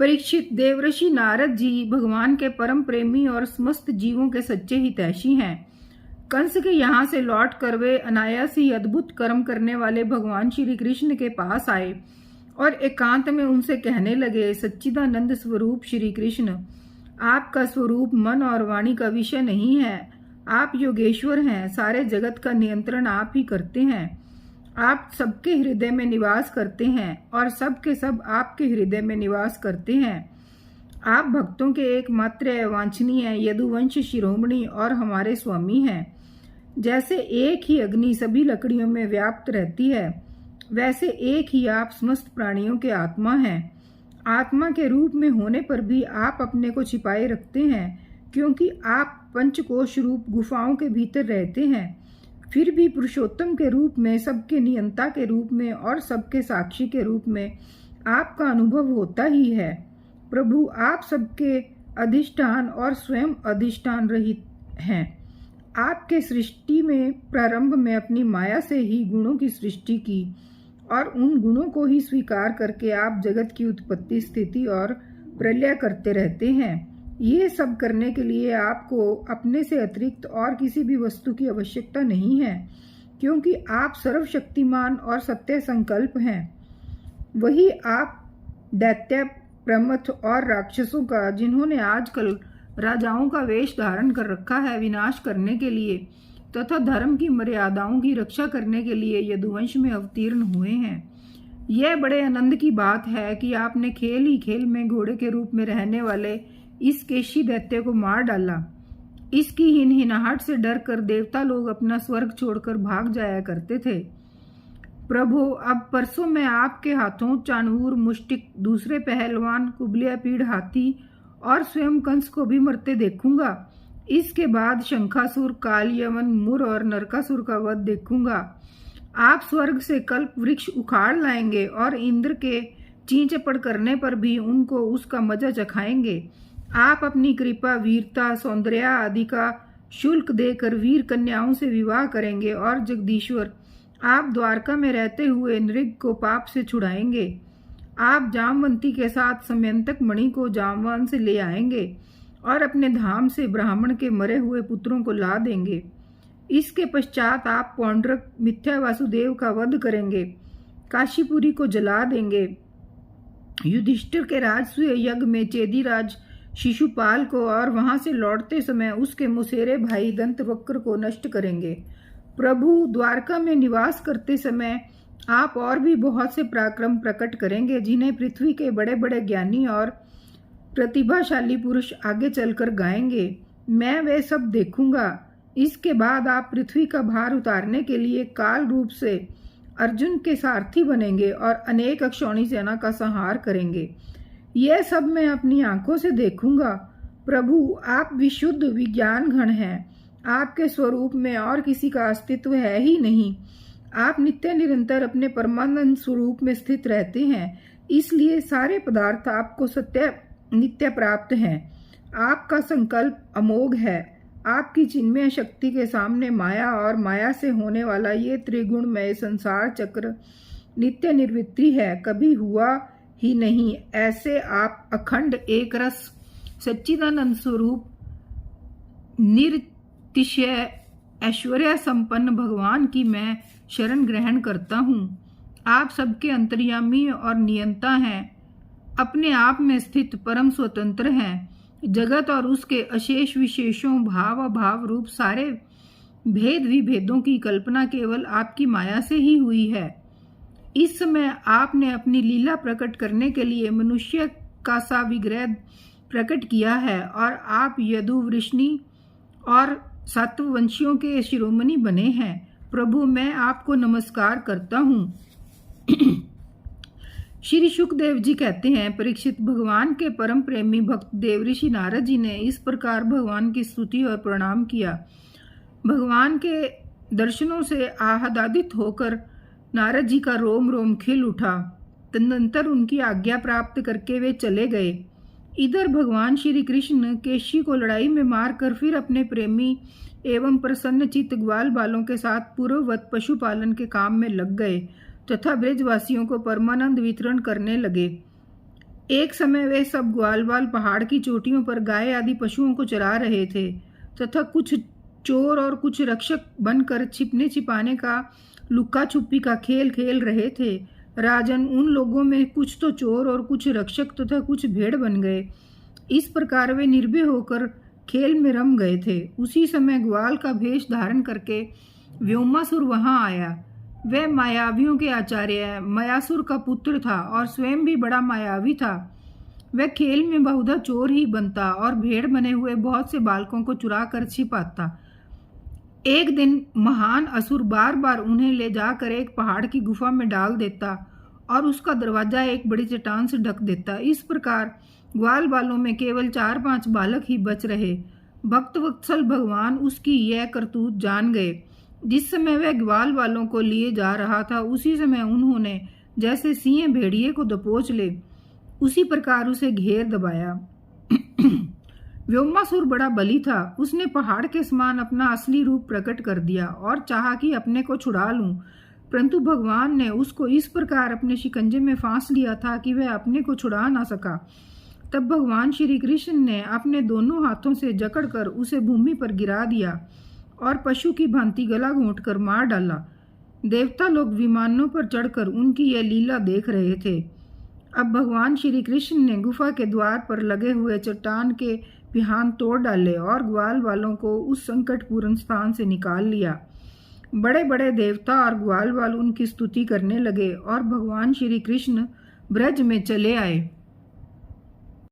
परीक्षित, देवऋषि नारद जी भगवान के परम प्रेमी और समस्त जीवों के सच्चे हितैषी हैं। कंस के यहाँ से लौट कर वे अनायास ही अद्भुत कर्म करने वाले भगवान श्री कृष्ण के पास आए और एकांत में उनसे कहने लगे, सच्चिदानंद स्वरूप श्री कृष्ण, आपका स्वरूप मन और वाणी का विषय नहीं है। आप योगेश्वर हैं, सारे जगत का नियंत्रण आप ही करते हैं। आप सबके हृदय में निवास करते हैं और सब के सब आपके हृदय में निवास करते हैं। आप भक्तों के एकमात्र वांछनीय यदुवंश शिरोमणि और हमारे स्वामी हैं। जैसे एक ही अग्नि सभी लकड़ियों में व्याप्त रहती है, वैसे एक ही आप समस्त प्राणियों के आत्मा हैं। आत्मा के रूप में होने पर भी आप अपने को छिपाए रखते हैं, क्योंकि आप पंचकोश रूप गुफाओं के भीतर रहते हैं। फिर भी पुरुषोत्तम के रूप में, सबके नियंता के रूप में और सबके साक्षी के रूप में आपका अनुभव होता ही है। प्रभु, आप सबके अधिष्ठान और स्वयं अधिष्ठान रहित हैं। आपके सृष्टि में प्रारंभ में अपनी माया से ही गुणों की सृष्टि की और उन गुणों को ही स्वीकार करके आप जगत की उत्पत्ति, स्थिति और प्रलय करते रहते हैं। ये सब करने के लिए आपको अपने से अतिरिक्त और किसी भी वस्तु की आवश्यकता नहीं है, क्योंकि आप सर्वशक्तिमान और सत्य संकल्प हैं। वही आप दैत्य, प्रमथ और राक्षसों का, जिन्होंने आजकल राजाओं का वेश धारण कर रखा है, विनाश करने के लिए तथा धर्म की मर्यादाओं की रक्षा करने के लिए यदुवंश में अवतीर्ण हुए हैं। यह बड़े आनंद की बात है कि आपने खेल ही खेल में घोड़े के रूप में रहने वाले इस केशी दैत्य को मार डाला। इसकी हिनहिनाहट से डर कर देवता लोग अपना स्वर्ग छोड़कर भाग जाया करते थे। प्रभु, अब परसों मैं आपके हाथों चाणूर, मुष्टिक, दूसरे पहलवान, कुबलिया पीढ़ हाथी और स्वयं कंस को भी मरते देखूंगा। इसके बाद शंखासुर, काल, यवन, मुर और नरकासुर का वध देखूंगा। आप स्वर्ग से कल्प वृक्ष उखाड़ लाएंगे और इंद्र के चींचपड़ करने पर भी उनको उसका मजा चखाएंगे। आप अपनी कृपा, वीरता, सौंदर्य आदि का शुल्क देकर वीर कन्याओं से विवाह करेंगे और जगदीश्वर, आप द्वारका में रहते हुए नृग को पाप से छुड़ाएंगे। आप जामवंती के साथ समयंतक मणि को जामवान से ले आएंगे और अपने धाम से ब्राह्मण के मरे हुए पुत्रों को ला देंगे। इसके पश्चात आप पौंड्रक, मिथ्या वासुदेव का वध करेंगे, काशीपुरी को जला देंगे। युधिष्ठिर के राजसूय यज्ञ में चेदीराज शिशुपाल को और वहां से लौटते समय उसके मुसेरे भाई दंतवक्र को नष्ट करेंगे। प्रभु, द्वारका में निवास करते समय आप और भी बहुत से पराक्रम प्रकट करेंगे, जिन्हें पृथ्वी के बड़े बड़े ज्ञानी और प्रतिभाशाली पुरुष आगे चलकर गाएंगे। मैं वे सब देखूंगा। इसके बाद आप पृथ्वी का भार उतारने के लिए काल रूप से अर्जुन के सारथी बनेंगे और अनेक अक्षौणी सेना का संहार करेंगे। यह सब मैं अपनी आंखों से देखूंगा। प्रभु, आप विशुद्ध विज्ञान घन हैं। आपके स्वरूप में और किसी का अस्तित्व है ही नहीं। आप नित्य निरंतर अपने परमानंद स्वरूप में स्थित रहते हैं, इसलिए सारे पदार्थ आपको सत्य नित्य प्राप्त हैं। आपका संकल्प अमोघ है। आपकी चिन्मय शक्ति के सामने माया और माया से होने वाला ये त्रिगुणमय संसार चक्र नित्य निर्वृत्ति है, कभी हुआ ही नहीं। ऐसे आप अखंड एक रस सच्चिदानंद स्वरूप निरतिशय ऐश्वर्य संपन्न भगवान की मैं शरण ग्रहण करता हूँ। आप सबके अंतर्यामी और नियंता हैं, अपने आप में स्थित परम स्वतंत्र हैं। जगत और उसके अशेष विशेषों, भाव अभाव रूप सारे भेद विभेदों की कल्पना केवल आपकी माया से ही हुई है। इस समय आपने अपनी लीला प्रकट करने के लिए मनुष्य का सा विग्रह प्रकट किया है और आप यदु, वृष्णि और सात्ववंशियों के शिरोमणि बने हैं। प्रभु, मैं आपको नमस्कार करता हूँ। श्री शुकदेव जी कहते हैं, परीक्षित, भगवान के परम प्रेमी भक्त देवऋषि नारद जी ने इस प्रकार भगवान की स्तुति और प्रणाम किया। भगवान के दर्शनों से आह्लादित होकर नारद जी का रोम रोम खिल उठा। तदनंतर उनकी आज्ञा प्राप्त करके वे चले गए। इधर भगवान श्री कृष्ण केशी को लड़ाई में मारकर फिर अपने प्रेमी एवं प्रसन्न चित्त ग्वाल बालों के साथ पूर्ववत पशुपालन के काम में लग गए तथा ब्रजवासियों को परमानंद वितरण करने लगे। एक समय वे सब ग्वालवाल पहाड़ की चोटियों पर गाय आदि पशुओं को चरा रहे थे तथा कुछ चोर और कुछ रक्षक बनकर छिपने छिपाने का लुक्का छुपी का खेल खेल रहे थे। राजन, उन लोगों में कुछ तो चोर और कुछ रक्षक तथा कुछ भेड़ बन गए। इस प्रकार वे निर्भय होकर खेल में रम गए थे। उसी समय ग्वाल का भेष धारण करके व्योमासुर वहां आया। वह मायावियों के आचार्य मयासुर का पुत्र था और स्वयं भी बड़ा मायावी था। वह खेल में बहुधा चोर ही बनता और भेड़ बने हुए बहुत से बालकों को चुरा कर छिपाता। एक दिन महान असुर बार बार उन्हें ले जाकर एक पहाड़ की गुफा में डाल देता और उसका दरवाजा एक बड़ी चट्टान से ढक देता। इस प्रकार ग्वाल बालों में केवल 4-5 बालक ही बच रहे। भक्तवत्सल भगवान उसकी यह करतूत जान गए। जिस समय वह ग्वाल वालों को लिए जा रहा था उसी समय उन्होंने जैसे सिंह भेड़िए को दबोच ले उसी प्रकार उसे घेर दबाया। व्योमासुर बड़ा बली था। उसने पहाड़ के समान अपना असली रूप प्रकट कर दिया और चाहा कि अपने को छुड़ा लूं, परंतु भगवान ने उसको इस प्रकार अपने शिकंजे में फांस लिया था कि वह अपने को छुड़ा ना सका। तब भगवान श्री कृष्ण ने अपने दोनों हाथों से जकड़कर उसे भूमि पर गिरा दिया और पशु की भांति गला घोंटकर मार डाला। देवता लोग विमानों पर चढ़कर उनकी यह लीला देख रहे थे। अब भगवान श्री कृष्ण ने गुफा के द्वार पर लगे हुए चट्टान के पिहान तोड़ डाले और ग्वाल वालों को उस संकटपूर्ण स्थान से निकाल लिया। बड़े बड़े देवता और ग्वाल वाल उनकी स्तुति करने लगे और भगवान श्री कृष्ण ब्रज में चले आए।